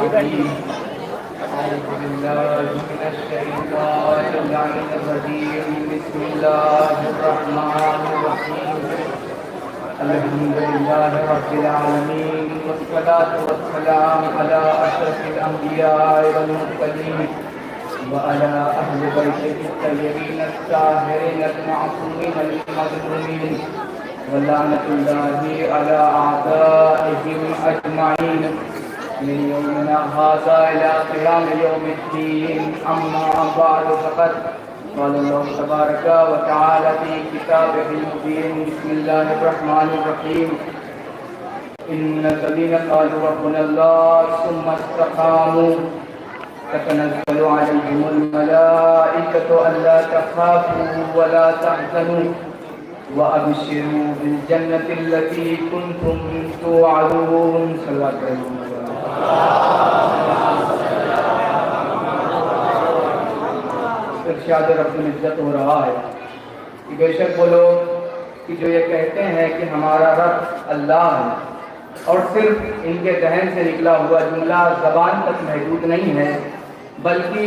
العظيم أعوذ بالله من الشيطان اللعين الرجيم بسم الله الرحمن الرحيم الحمد لله رب العالمين والصلاة والسلام على أشرف الأنبياء والمرسلين وعلى أهل بيته الطيبين الطاهرين المعصومين المظلومين ولعنة الله على أعدائهم أجمعين من يومنا هذا إلى قيام يوم الدين. أما بعد فقد قال الله تبارك وتعالى في كتابه المبين بسم الله الرحمن الرحيم إن الذين قالوا ربنا الله ثم استقاموا تتنزل عليهم الملائكة ألا تخافوا ولا تحزنوا وأبشروا بالجنة التي كنتم توعدون. صلى الله عليه وسلم. ارشاد رب العزت ہو رہا ہے کہ بے شک وہ لوگ کہ جو یہ کہتے ہیں کہ ہمارا رب اللہ ہے اور صرف ان کے ذہن سے نکلا ہوا جملہ زبان تک محدود نہیں ہے بلکہ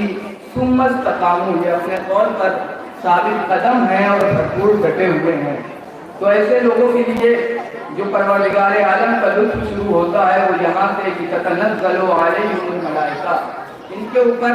ثم استقاموا یہ اپنے قول پر ثابت قدم ہیں اور بھرپور ڈٹے ہوئے ہیں. تو ایسے لوگوں کے لیے جو پروردگار عالم کا لطف شروع ہوتا ہے وہ یہاں سے کہ تتنزل علیہم الملائکہ ان کے اوپر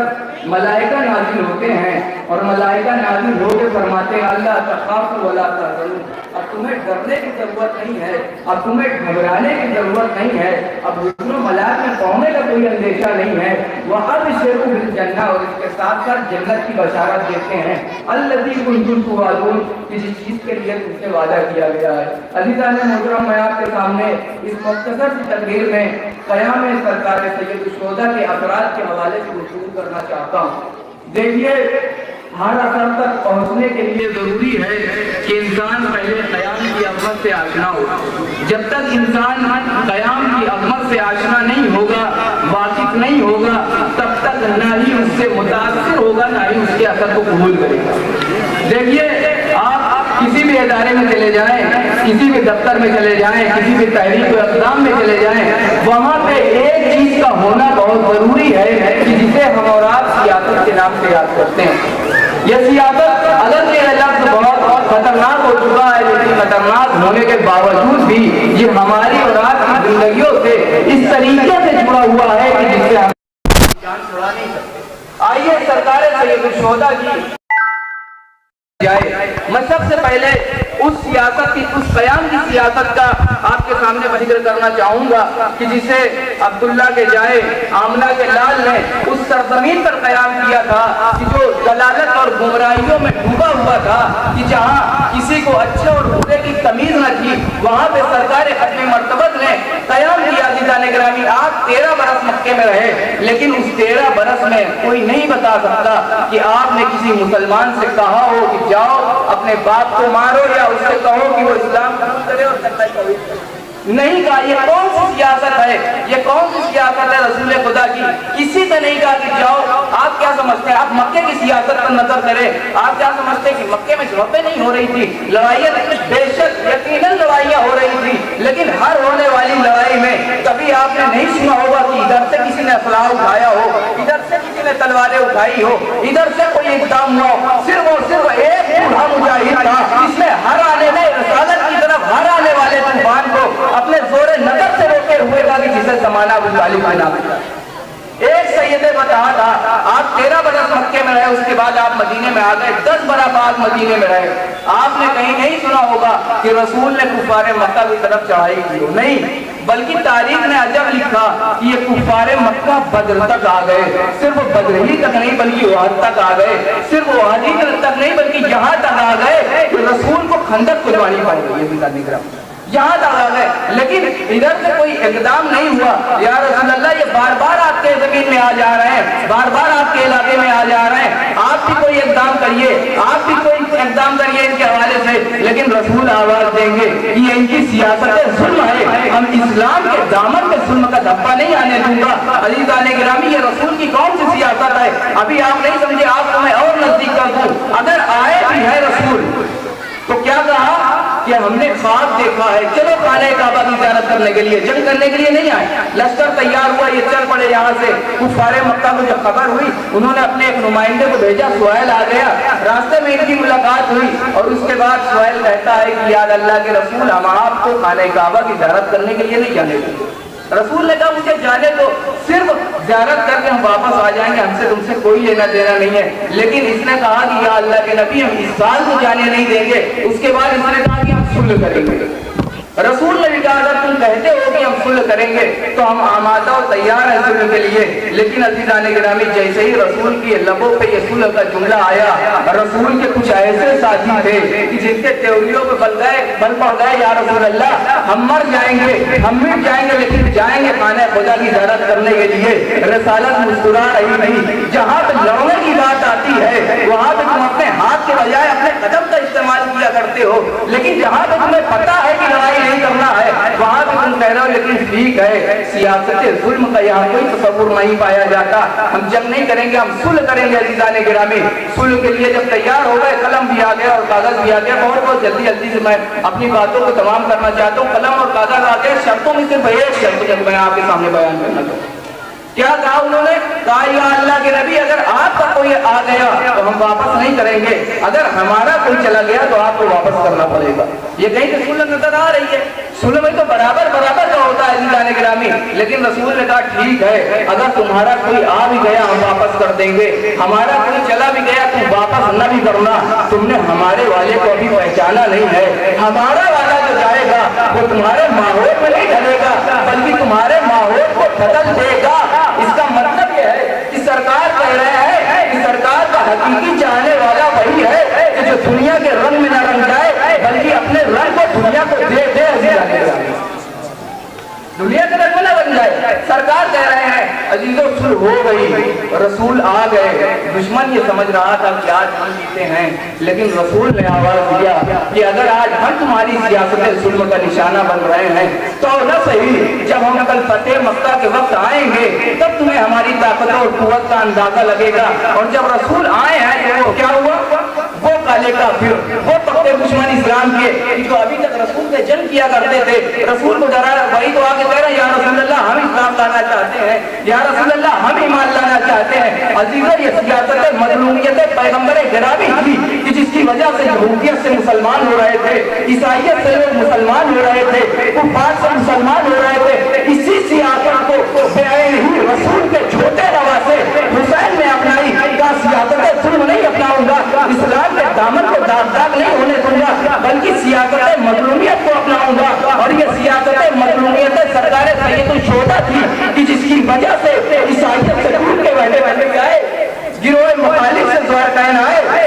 ملائکہ نازل ہوتے ہیں اور ملائکہ نازل ہو کے فرماتے ہیں اللہ تخافوا ولا تحزنوا. اب تمہیں ڈرنے کی ضرورت نہیں ہے, اب تمہیں گھبرانے کی ضرورت نہیں ہے, اب حزن و ملال میں پڑنے کا کوئی اندیشہ نہیں ہے. وَأَبْشِرُوا بِالْجَنَّةِ اور اس کے ساتھ ساتھ جنت کی بشارت دیتے ہیں الَّذِي كُنتُمْ تُوعَدُونَ کہ جس چیز کے لیے تم سے وعدہ کیا گیا ہے. عزیزان محترم میں آپ کے سامنے اس مختصر سی تقریر میں قیام سرکار سید الشہداء کے اثرات کے حوالے سے گفتگو کرنا چاہتا ہوں. دیکھیے ہر اثر تک پہنچنے کے لیے ضروری ہے کہ انسان پہلے قیام کی عظمت سے آشنا ہو. جب تک انسان قیام کی عظمت سے آشنا نہیں ہوگا, واقف نہیں ہوگا, تب تک نہ ہی اس سے متاثر ہوگا نہ ہی اس کے اثر کو قبول کرے گا. دیکھیے آپ کسی بھی ادارے میں چلے جائیں, کسی بھی دفتر میں چلے جائیں, کسی بھی تحریک و اقدام میں چلے جائیں, وہاں پہ ایک چیز کا ہونا بہت ضروری ہے کہ جسے ہم اور آپ سیاست کے نام سے یاد کرتے ہیں. یہ سیاست اگر یہ لفظ بہت خطرناک ہو چکا ہے لیکن خطرناک ہونے کے باوجود بھی یہ ہماری اور آپ کی زندگیوں سے اس طریقے سے جڑا ہوا ہے کہ جس سے ہم جان چھڑا نہیں سکتے. آئیے سرکار سید الشہداء کی میں سب سے پہلے اس سیاست کی, اس قیام کی سیاست کا آپ کے سامنے ذکر کرنا چاہوں گا کہ جسے عبداللہ کے جائے آمنہ کے لال نے اس سرزمین پر قیام کیا تھا کہ جو ضلالت اور گمراہیوں میں ڈوبا ہوا تھا, کہ جہاں کسی کو اچھے اور برے کی تمیز نہ تھی, وہاں پہ سرکار ختم مرتبت نے قیام کیا. عزیزان گرامی آپ 13 برس مکے میں رہے لیکن اس 13 برس میں کوئی نہیں بتا سکتا کہ آپ نے کسی مسلمان سے کہا ہو کہ جاؤ اپنے باپ کو مارو یا اس سے کہو کہ وہ اسلام قبول کرے اور کرتا توحید کرے. نہیں کہا. یہ کون سی سیاست ہے, یہ کون سی سیاست ہے رسول خدا کی؟ کسی سے نہیں کہا کہ جاؤ. آپ کیا سمجھتے ہیں, آپ مکے کی سیاست پر نظر کریں, آپ کیا سمجھتے ہیں کہ مکے میں جھڑپیں نہیں ہو رہی تھی, لڑائیاں بے شک یقیناً لڑائیاں ہو رہی تھی, لیکن ہر ہونے والی لڑائی میں کبھی آپ نے نہیں سنا ہوگا کہ ادھر سے کسی نے اسلحہ اٹھایا ہو, ادھر سے کسی نے تلواریں اٹھائی ہو, ادھر سے کوئی اقدام ہوا ہو. صرف اور صرف ایک بوڑھا مجاہد تھا جس نے ہر آنے میں رسالت کی طرف ہر آنے والے طوفان کو اپنے زور نظر سے روکے ہوئے گا کہ جسے زمانہ ابو طالب کا نام ہے. ایک سید بتا تھا آپ 13 برس مکے میں رہے, اس کے بعد آپ مدینے میں آ گئے, 10 برس بعد مدینے میں رہے. آپ نے کہیں نہیں سنا ہوگا کہ رسول نے کفار مکہ کی طرف چڑھائی کی ہو, نہیں, بلکہ تاریخ نے عجب لکھا کہ یہ کفار مکہ بدر تک آ گئے. صرف بدر ہی تک نہیں بلکہ احد تک آ گئے, صرف احد ہی تک نہیں بلکہ یہاں تک آ گئے کہ رسول کو خندق کھلوانی پڑ گئی ہے. یہاں تک آ گئے لیکن ادھر سے کوئی اقدام نہیں ہوا. یا رسول اللہ یہ بار بار آپ کے زمین میں آ جا رہے ہیں, بار بار آپ کے علاقے میں آ جا رہے ہیں, آپ بھی کوئی اقدام کریے, آپ بھی کوئی اقدام کریے ان کے حوالے سے. لیکن رسول آواز دیں گے کہ یہ ان کی سیاست ظلم ہے, ہم اسلام کے دامن میں ظلم کا دھبا نہیں آنے دوں گا. عزیزان گرامی یہ رسول کی کون سی سیاست ہے ابھی آپ نہیں سمجھے, آپ کو میں اور نزدیک کر دوں. اگر آئے بھی ہے رسول تو کیا کہا کہ ہم نے خواب دیکھا ہے، چلو خانہ کعبہ کی زیارت کرنے کے لیے، جنگ کرنے کے لیے نہیں آئے۔ لشکر تیار ہوا، یہ چل پڑے یہاں سے۔ کفار مکہ کو جب خبر ہوئی، انہوں نے اپنے ایک نمائندے کو بھیجا، سہیل آ گیا، راستے میں ان کی ملاقات ہوئی، اور اس کے بعد سہیل کہتا ہے کہ یاد اللہ کے رسول، ہم آپ کو خانہ کعبہ کی زیارت کرنے کے لیے نہیں جانے دیں گے۔ رسول نے کہا مجھے جانے تو، صرف زیارت کر کے ہم واپس آ جائیں گے، ہم سے تم سے کوئی لینا دینا نہیں ہے۔ لیکن اس نے کہا کہ یا اللہ کے نبی، ہم اس سال کو جانے نہیں دیں گے۔ اس کے بعد اس نے کہا کہ ہم صلح کریں گے۔ رسول نے بھی کہا اگر تم کہتے ہو کہ ہم صلح کریں گے تو ہم آمادہ اور تیار ہیں صلح کے لیے۔ لیکن عزیزان گرامی، جیسے ہی رسول کی لبوں پہ یہ صلح کا جملہ آیا، رسول کے کچھ ایسے ساتھی تھے کہ جن کے تیوریوں پہ بل پڑ گئے، یا رسول اللہ ہم مر جائیں گے، ہم مٹ جائیں گے، لیکن جائیں گے خانہ خدا کی زیارت کرنے کے لیے۔ رسالت مسکرا رہی تھی، جہاں پہ لڑنے کی بات آتی ہے وہاں پہ تم اپنے ہاتھ کے بجائے اپنے قدم کا استعمال کیا کرتے ہو، لیکن جہاں پہ تمہیں پتا ہے کہ لڑائی نہیں کرنا ہے وہاں پہ تم کہہ رہے ہو لیکن ٹھیک ہے۔ سیاست ظلم کا یہاں کوئی تصور نہیں پایا جاتا، ہم جنگ نہیں کریں گے، ہم صلح کریں گے۔ عزیزان گرامی، صلح کے لیے جب تیار ہو گئے، قلم بھی آ گیا اور کاغذ بھی آ گیا۔ بہت جلدی سے میں اپنی باتوں کو تمام کرنا چاہتا ہوں۔ قلم اور کاغذ آ گئے، شرطوں میں سے ایک شرط جب میں آپ کے سامنے بیان کرنا چاہتا ہوں۔ کیا کہا انہوں نے؟ کہا یا اللہ کے نبی، اگر آپ کا کوئی آ گیا تو ہم واپس نہیں کریں گے، اگر ہمارا کوئی چلا گیا تو آپ کو واپس کرنا پڑے گا۔ یہ کہیں کہ صلح نظر آ رہی ہے، صلح میں تو برابر کا ہوتا ہے عزیزان گرامی۔ لیکن رسول نے کہا ٹھیک ہے، اگر تمہارا کوئی آ بھی گیا ہم واپس کر دیں گے، ہمارا کوئی چلا بھی گیا تم واپس نہ بھی کرنا۔ تم نے ہمارے والے کو ابھی پہچانا نہیں ہے، ہمارا والا جو جائے گا وہ تمہارے ماحول میں نہیں ڈلے گا بلکہ تمہارے ماحول کو بدل دے گا۔ اس کا مطلب یہ ہے کہ سرکار کہہ رہے ہیں کہ سرکار کا حقیقی چاہنے والا وہی ہے کہ جو دنیا کے رنگ میں نہ رنگ جائے بلکہ اپنے رنگ کو دنیا کو دے دے۔ دنیا کے رنگ میں نہ بن جائے۔ سرکار کہہ رہے ہیں عزیزو صلح ہو گئی، رسول آ گئے۔ دشمن یہ سمجھ رہا تھا کہ آج ہم جیتے ہیں، لیکن رسول نے آواز دیا کہ اگر آج ہم تمہاری سیاست ظلم کا نشانہ بن رہے ہیں تو نہ صحیح، جب ہم کل فتح مکہ کے وقت آئیں گے تب تمہیں ہماری طاقت اور قوت کا اندازہ لگے گا۔ اور جب رسول آئے ہیں تو کیا ہوا؟ وہ کالے کافر، وہ پکے دشمن اسلام کے جو ابھی تک رسول سے جنگ کیا کرتے تھے، رسول کو ڈرا وہی تو آگے کہہ رہے ہیں یا رسول اللہ ہم اسلام لانا چاہتے ہیں، یا رسول اللہ ہم ایمان لانا چاہتے ہیں۔ عزیزو، یہ سیاست مظلومیت پیغمبر گرامی تھی کہ جس کی وجہ سے یہودیت سے مسلمان ہو رہے تھے، عیسائیت سے لوگ مسلمان ہو رہے تھے، کفار سے مسلمان ہو رہے تھے۔ اسی سیاست کو بعین ہی رسول کے چھوٹے روا سے حسین نے اپنائی، کا سیاست ظلم نہیں اپناؤں گا، اسلام کے دامن کو داغ داغ نہیں ہونے دوں گا بلکہ سیاست مظلومیت کو اپناؤں گا۔ اور یہ سیاست مظلومیت سرکار سید الشہداء تھی کہ جس کی وجہ سے عیسائیت سے ٹوٹ کے بیٹھے آئے، گروہ مخالف سے زہرقین آئے،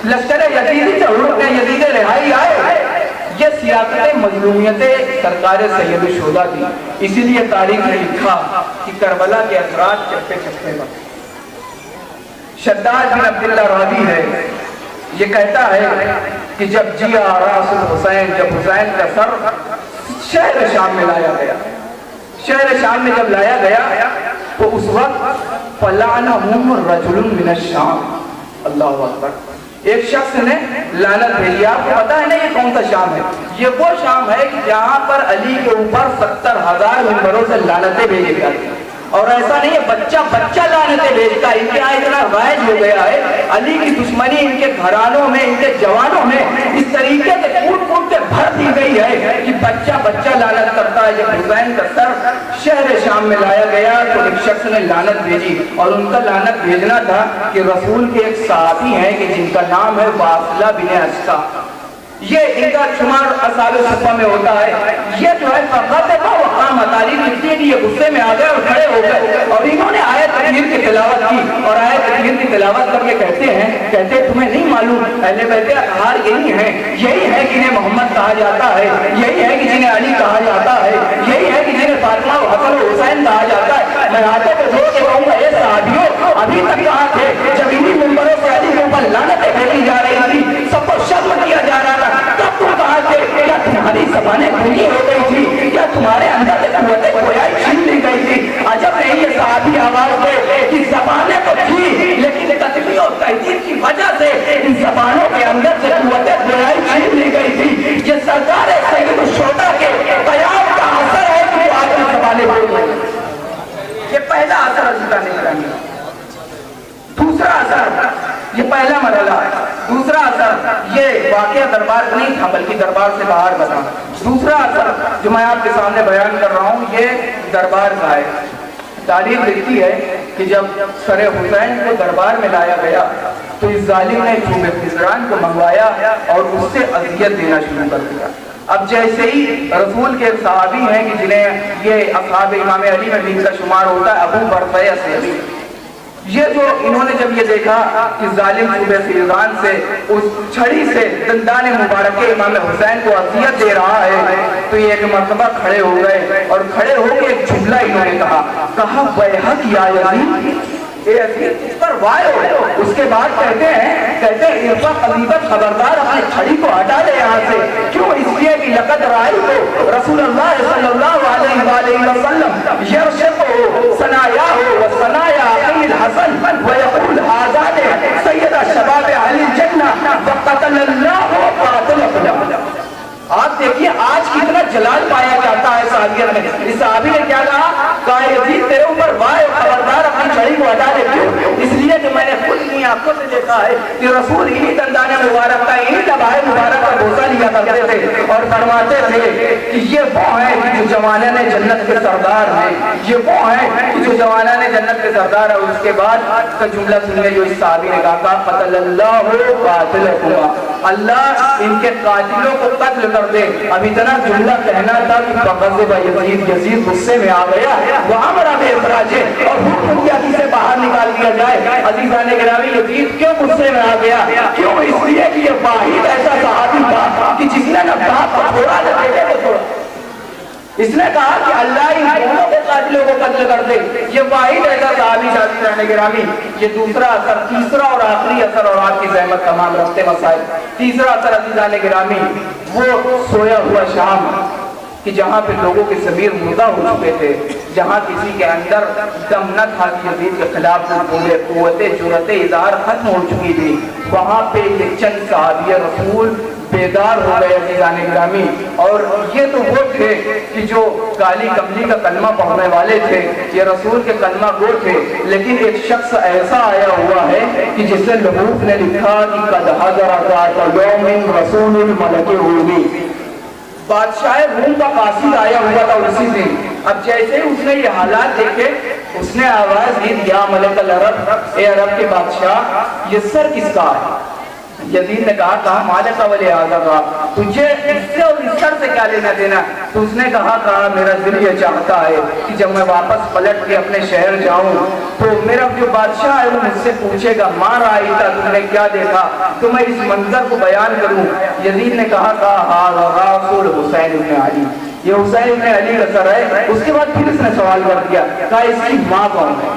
لشکر یزیدی سے حروف یزید رہائی آئے۔ یہ سیاست مظلومیت سرکار سید الشہداء تھی۔ اسی لیے تاریخ نے لکھا کہ کربلا کے اثرات چپے چپے پر۔ شداد بن عبداللہ راوی ہے، یہ کہتا ہے کہ جب جیا راس الحسین، جب حسین کا سر شہر شام میں لایا گیا، شہر شام میں جب لایا گیا تو اس وقت فلعنہم رجل من الشام، اللہ اکبر، ایک شخص نے لعنت بھیجی۔ آپ کو پتا ہے نا یہ کون سا شام ہے؟ یہ وہ شام ہے کہ جہاں پر علی کے اوپر 70,000 منبروں سے لعنتیں بھیجی جاتی ہیں۔ اور ایسا نہیں ہے بچہ لعنتیں بھیجتا ہے، ان کے یہاں اتنا رائج ہو گیا ہے، علی کی دشمنی ان کے گھرانوں میں، ان کے جوانوں میں اس طریقے سے کود کے بھر دی گئی ہے کہ بچہ لعنت کرتا ہے۔ جب حسین کا سر شہر شام میں لایا گیا تو ایک شخص نے لعنت بھیجی، اور ان کا لعنت بھیجنا تھا کہ رسول کے ایک صحابی ہیں کہ جن کا نام ہے واصلہ بن عسقا، یہ ان کا شمار اصحاب صفہ میں ہوتا ہے۔ یہ جو ہے فقط وقام تعلیم لکھتی ہے کہ یہ غصے میں آ گئے اور کھڑے ہو گئے اور انہوں نے آیت تکبیر کی تلاوت کی، اور آیت تکبیر کی تلاوت کر کے کہتے تمہیں نہیں معلوم اہل بیت اطہار یہی ہیں کہ جنہیں محمد کہا جاتا ہے، یہی ہے کہ جنہیں علی کہا جاتا ہے، یہی ہے کہ جنہیں فاطمہ و حسن و حسین کہا جاتا ہے۔ میں ہاتھوں کو جوڑ کے کہوں گا اے صحابیوں، ابھی تک کہاں تھے جب انہی منبروں سے علی کے اوپر لعنتیں بھیجی جا رہی تھی، سب کو شرم کیا جا رہا تھا، تب تم کہاں تھے؟ کیا تمہاری زبانیں کھلی ہو گئی تھی؟ کیا تمہارے اندر سے قوت گویائی چھین لی گئی تھی؟ عجب نہیں یہ صحابی آواز دے کہ زبانیں تو تھی لیکن تکبیر اور تحدید کی وجہ سے ان زبانوں کے اندر سے قوت گویائی چھین لی گئی تھی۔ یہ دوسرا اثر یہ واقعہ دربار کا نہیں تھا بلکہ دربار سے باہر کا تھا. دوسرا اثر جو میں آپ کے سامنے بیان کر رہا ہوں یہ دربار کا ہے. تاریخ لکھتی ہے کہ جب سر حسین کو دربار میں لایا گیا تو اس ظالم نے چوبے خضران کو منگوایا اور اس سے اذیت دینا شروع کر دیا. اب جیسے ہی رسول کے صحابی ہیں کہ جنہیں یہ اصحاب امام علی میں بھی ان کا شمار ہوتا ہے ابو برزہ اسلمی، یہ جو انہوں نے جب یہ دیکھا کہ ظالم چوبے خضران سے اس چھڑی سے دندان مبارک امام حسین کو اذیت دے رہا ہے تو یہ ایک مرتبہ کھڑے ہو گئے اور کھڑے ہو کے ایک جملہ انہوں نے کہا ویحک یا یزید، اے یزید اس پر وائے ہو. اس کے بعد کہتے ہیں ارفع قلیبت، خبردار اپنی چھڑی کو ہٹا لے یہاں سے. کیوں؟ اس لیے کہ لقد رأیت رسول اللہ صلی اللہ علیہ وآلہ وسلم یرشق ثنایاہ و ثنایا عقیل الحسن ویقول آزاد سید شباب اہل الجنہ وقتل اللہ قاتلہ. آپ دیکھیے آج کتنا جلال پایا جاتا ہے صحابیت میں. اس صحابی نے کیا کہا یزید تیرے اوپر وائے خبردار اپنی چھڑی کو ہٹا دے. اس لیے کہ میں نے خود اپنی آنکھوں سے دیکھا ہے کہ رسول انہی دندان مبارک کا انہی لبائے مبارک کا بوسہ لیا کرتے تھے اور فرماتے تھے کہ یہ وہ ہیں کہ جو جوانان جنت کے سردار ہیں، یہ وہ ہیں کہ جو جوانان جنت کے سردار ہیں. اور اس کے بعد کا جملہ سنیے جو اس صحابی نے کہا قتل اللہ قاتلکما، اللہ ان کے قاتلوں کو قتل کر دے. اب اتنا جملہ کہنا تھا کہ فغضب یزید، یزید غصے میں آ گیا وامر باخراجہ اور حکم دیا کہ اسے باہر نکال دیا جائے. عزیزان گرامی یزید کیوں غصے میں آ گیا؟ کیوں؟ اس لیے کہ یہ واحد ایسا صحابی تھا کہ جس نے نہ باپ کو چھوڑا نہ بیٹے کو چھوڑا. اس نے کہا کہ اللہ ان دونوں کے قاتلوں کو قتل کر دے. یہ واحد ایسا صحابی تھا. عزیزان گرامی یہ دوسرا اثر. تیسرا اور آخری اثر اور آپ کی زحمت تمام رفتے مسائل. تیسرا اثر عزیزان گرامی وہ سویا ہوا شام کہ جہاں پہ لوگوں کے ضمیر مردہ ہو چکے تھے، جہاں کسی کے اندر دم نہ تھا کہ یزید کے خلاف بولے، قوت جرأت اظہار ختم ہو چکی تھی، وہاں پہ یہ چند صحابی رسول بیدار ہو گئے عزیزان گرامی. اور یہ تو وہ تھے کہ جو کالی کملی کا کلمہ پڑھنے والے تھے، یہ رسول کے کلمہ گو تھے. لیکن ایک شخص ایسا آیا ہوا ہے کہ جس سے لحوف نے لکھا کہ قد حضر ذات یوم رسول الملک رومی، بادشاہ روم کا قاصد آیا ہوا تھا اسی دن. اب جیسے اس نے یہ حالات دیکھے اس نے آواز دی یا ملک العرب، اے عرب کے بادشاہ یہ سر کس کا ہے؟ یزید نے کہا مالک ولی آزا، تجھے اس سے اور اس سر سے کیا لینا دینا؟ تو اس نے کہا میرا دل یہ چاہتا ہے کہ جب میں واپس پلٹ کے اپنے شہر جاؤں تو میرا جو بادشاہ ہے وہ مجھ سے پوچھے گا ماں رائی تھا تم نے کیا دیکھا، تو میں اس منظر کو بیان کروں. یزید نے کہا رسول حسین ابن علی، یہ حسین ابن علی کا سر ہے. اس کے بعد پھر اس نے سوال کر دیا، کہا اس کی ماں کون ہے؟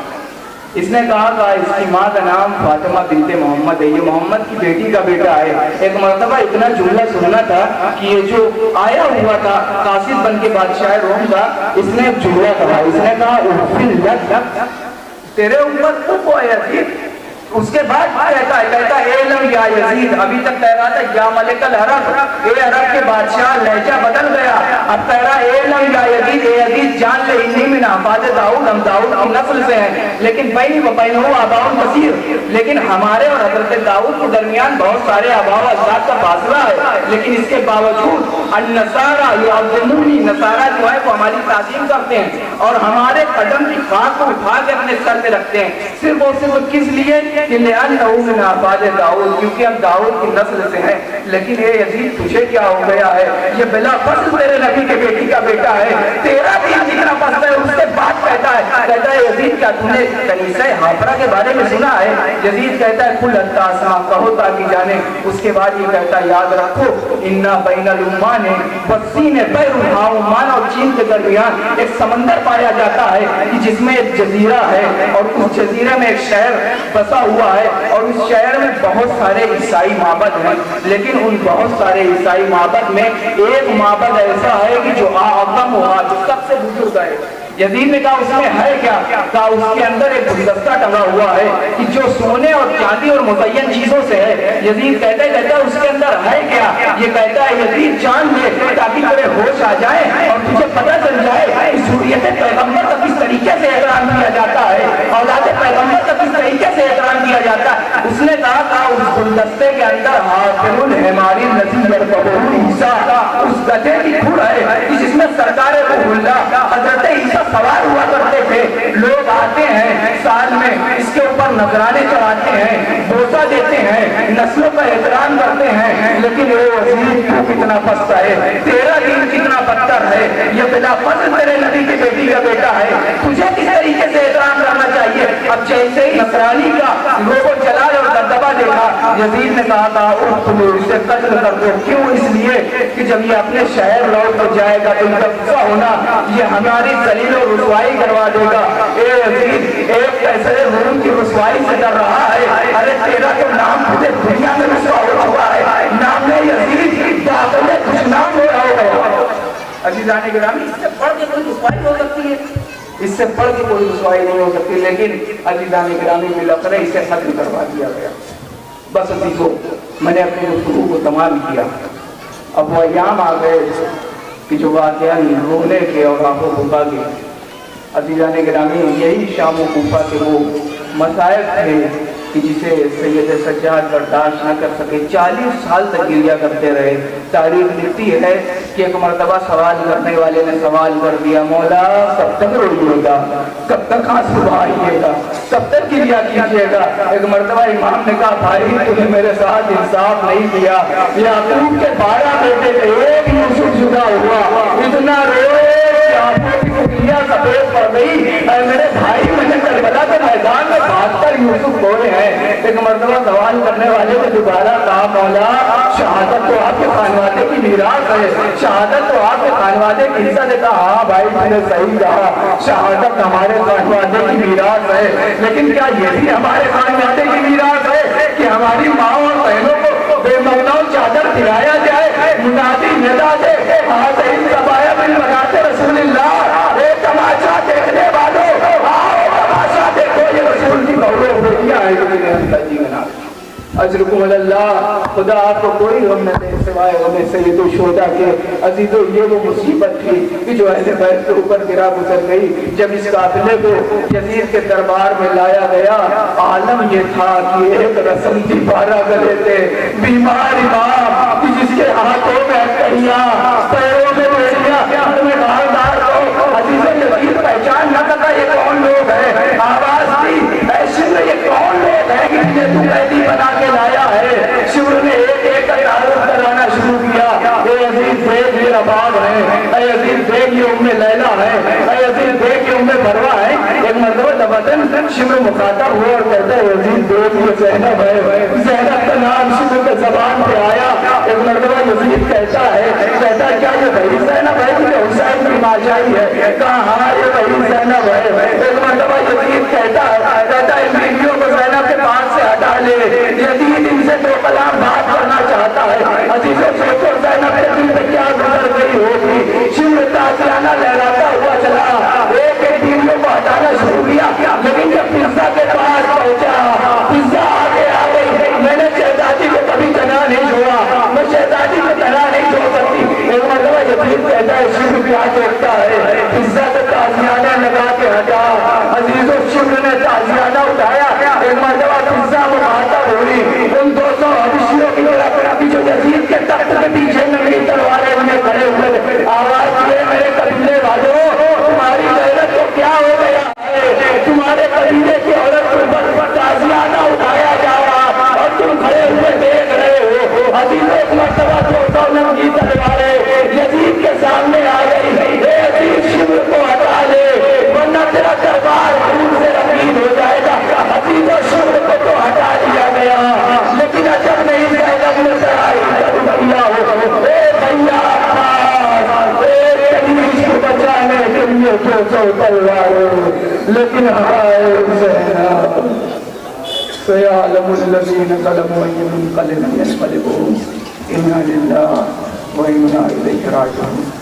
اس نے کہا اس کی ماں کا نام فاطمہ بنت محمد ہے، یہ محمد کی بیٹی کا بیٹا ہے. ایک مرتبہ اتنا جملہ سننا تھا کہ یہ جو آیا ہوا تھا قاصد بن کے بادشاہ روم کا، اس نے ایک جملہ کہا، اس نے کہا اوفل لک، تیرے اوپر خوب ہے یزید. اس کے بعد کہتا ہے اے لم یا یزید، ابھی تک کہہ رہا تھا یا ملک العرب، اے عرب کے بادشاہ، لہجہ بدل گیا. اب کہہ رہا اے لم یا یزید، اے یزید جان لے انی من احفاد داؤد، ہم داؤد کی نسل سے ہیں، لیکن بینی و بینہ آباء کثیر، لیکن ہمارے اور حضرت داؤد کے درمیان بہت سارے آباء و اجداد کا فاصلہ ہے. لیکن اس کے باوجود النصارى یعظمونی، نصارہ جو ہے وہ ہماری تعظیم کرتے ہیں اور ہمارے قدم کی خاک کو اٹھا کے اپنے سر پہ رکھتے ہیں. صرف اور صرف کس لیے کہ لأنه من احفاد داؤد، کیونکہ ہم داؤد کی نسل سے ہیں. لیکن اے یزید تجھے کیا ہو گیا ہے؟ یہ بلا فصل تیرے نبی کے بیٹی کا بیٹا ہے، تیرا بھی جتنا فصل ہے. اس کے بعد کہتا ہے یزید کیا تم نے کنیسہ حافرہ کے بارے میں سنا ہے؟ یزید کہتا ہے کل التاسما، کہو تاکہ جانے. اس کے بعد یہ کہتا ہے یاد رکھو انا بین العمان والسین بحر، عمان اور چین کے درمیان ایک سمندر پایا جاتا ہے کہ جس میں ایک جزیرہ ہے اور اس جزیرے میں ایک شہر بسا ہوا ہے اور اس شہر میں بہت سارے عیسائی معبد ہیں. لیکن ان بہت سارے عیسائی معبد میں ایک معبد ایسا ہے کہ جو اعظم ہوا، جو سب سے بزرگ ہے. یزید نے کہا اس میں ہے کیا؟ کہا اس کے اندر ایک گلدستہ ٹنگا ہوا ہے کہ جو سونے اور چاندی اور مزین چیزوں سے ہے. یزید کہتا ہے اس کے اندر ہے کیا؟ یہ کہتا ہے یزید جان لے تاکہ تیرے ہوش آ جائے اور تجھے پتہ چل جائے کہ ذریت پیغمبر کا کس طریقے سے احترام کیا جاتا ہے، اولاد پیغمبر کا کس طریقے سے احترام کیا جاتا ہے. اس اس نے کہا تھا اس گلدستے کے اندر حاکم الحماری نذیر قبول عیسیٰ، اس گدھے کی کھڑ ہے جس میں سرکار روح اللہ حضرت عیسیٰ سوار ہوا کرتے تھے. لوگ آتے ہیں سال میں اس کے اوپر نذرانے چڑھاتے ہیں، بوسہ دیتے ہیں، نسلوں کا احترام کرتے ہیں. لیکن اے وزیر تو کتنا پستہ ہے، تیرا دین کتنا پتھر ہے، یہ بلا فضل تیرے نبی کی بیٹی کا بیٹا ہے، تجھے کس طریقے سے احترام کرنا چاہیے. اب جیسے ہی نصرانی کا لوگوں جلال اور دبدبہ دیکھا، یزید نے کہا تھا اقتلوا، اسے قتل کر دو. کیوں؟ اس لیے کہ جب یہ اپنے شہر لوٹ کر جائے گا تو ان کا غصہ ہونا یہ ہماری ذلیل و رسوائی کروا دے گا. اے یزید، ایک کیسرے روم کی رسوائی سے ڈر رہا ہے. ارے تیرا تو نام پورے دنیا میں رسوا ہوا ہے، نام یزید باطل کچھ نام ہو رہا ہے. عزیزان گرامی، اس سے پڑھ کے کوئی رسوائی ہو سکتی ہے؟ اس سے پڑھ کے کوئی رسوائی نہیں ہو سکتی. لیکن عزیزان گرامی بالآخر اسے ختم کروا دیا گیا. بس عزیزو، میں نے اپنی گفتگو کو تمام کیا. اب وہ ایام آ گئے کہ جو واقعہ رونے کے اور آنکھوں بھکا کے. عزیزان گرامی، یہی شام و کوفہ کے وہ مسائل تھے کہ جسے سید سجاد برداشت نہ کر سکے. 40 سال تک گریا کرتے رہے. تاریخ لکھتی ہے کہ ایک مرتبہ سوال کرنے والے نے سوال کر دیا، مولا کب تک روئیے گا، کب تک آنسو بہائیے گا، کب تک گریا کیجیے گا. ایک مرتبہ امام نے کہا، بھائی تم نے میرے ساتھ انصاف نہیں کیا. یعقوب کے 12 بیٹے تھے، ایک یوسف جدا ہوا، اتنا روئے سفید پڑ گئی. میرے بھائی، میں نے کربلا کے میدان میں بھاگ کر یوسف بولے ہیں. ایک مرتبہ سوال کرنے والے نے دوبارہ کہا، مولا شہادت تو آپ کے خانوادے کی میراث ہے، شہادت تو آپ کے خانوادے کی حصہ دیتا. ہاں بھائی، میں نے صحیح کہا، شہادت ہمارے خانوادے کی میراث ہے. لیکن کیا یہ بھی ہمارے خانوادے کی میراث ہے کہ ہماری ماں اور بہنوں کو بے مقدار چادر دلایا جائے، منادی ندا دے، حاضرین سبایا بن بناتے رسول اللہ. تماشا دیکھنے والوں، آؤ تماشا دیکھو، یہ رسول کی بہویں بیٹیاں ہیں جو میرے اندر جینا. اجرکم اللہ. خدا آپ کو کوئی غم نہ دے سوائے غم سید الشہداء کے. عزیزو، یہ وہ مصیبت تھی کہ جو اہل بیت کے اوپر گرا گزر گئی. جب اس قافلے کو یزید کے دربار میں لایا گیا، عالم یہ تھا کہ ایک رسم تھی 12 گلے تھے. بیمار امام جس کے ہاتھوں میں کڑیاں، پیروں میں بیڑیاں، ہر میں ڈھالدار لوگ. عزیزو، یزید پہچان نہ سکا یہ کون لوگ ہیں. آواز دی، اے شمر، یہ کون لوگ ہیں کہ تجھے تو قیدی بنا کے لایا ہے. شمر نے ایک ایک کا تعارف کرانا شروع کیا. اے عزیز دیکھ، یہ رباب ہے. اے عزیز دیکھ، یہ ام لیلا ہے. اے عزیز دیکھ، یہ ام بروہ ہے. ایک مرتبہ تبتن شمر مخاطب ہوا اور کہتا ہے، عزیز دیکھ، یہ زینب ہے. زینب کا نام شمر کے زبان پہ آیا. ایک مرتبہ یزید کہتا ہے کیا یہ وہی زینب ہے کہ حسین کی ماجائی ہے؟ کہا ہاں، یہ وہی زینب ہے. ایک مرتبہ یزید کہتا ہے ان بیویوں کو زینب کے پاس سے ہٹا لے. یزید ان سے 2 کلام بات کرنا چاہتا ہے. عزیزوں، سوچو زینب کے دل پہ کیا گزر گئی ہوگی. شمر تازیانہ لہراتا ہوا چلا، ایک ایک بیویوں کو ہٹانا شروع کیا. لیکن جب فضا کے پاس پہنچا، فضا آگے آ گئی. میں نے شہزادی کو کبھی تنہا نہیں چھوڑا، میں شہزادی کو تنہا نہیں چھوڑ سکتی. ایک مرتبہ یزید کہتا ہے، شمر کیا دیکھتا ہے؟ فضا سے تازیانہ لگا کے ہٹا. عزیزوں، شمر نے تازیانہ اٹھایا. ایک مرتبہ فضا مخاطب ہوئی ان 200 حبشیوں کی طرف جو یزید کے تخت کے پیچھے ننگی تلواریں انہیں کھڑے ہوئے. آواز دیے، میرے قبیلے والوں، تمہاری غیرت کو کیا ہو گیا ہے؟ تمہارے قبیلے کی عورت پر تازیانہ اٹھایا جا رہا اور تم کھڑے ہوئے دیکھ رہے ہو. عزیزوں، ایک مرتبہ 200 ننگی تلواریں یزید کے سامنے آ گئی. اے عزیز، شمر کو ہٹا لے ورنہ تیرا دربار خون سے رنگین ہو جائے گا. عزیزوں، شمر کو تو ہٹا دیا گیا، لیکن عجب نہیں زینب نے سرائی بھیا ہو. اے بھیا، بچانے کے لیے 200 تلواریں، لیکن ہائے زینب، سیعلم الذین ظلموا أَيَّ مُنقلب ينقلبون. إِنَّا لِلَّهِ وَإِنَّا إِلَيْهِ راجعون.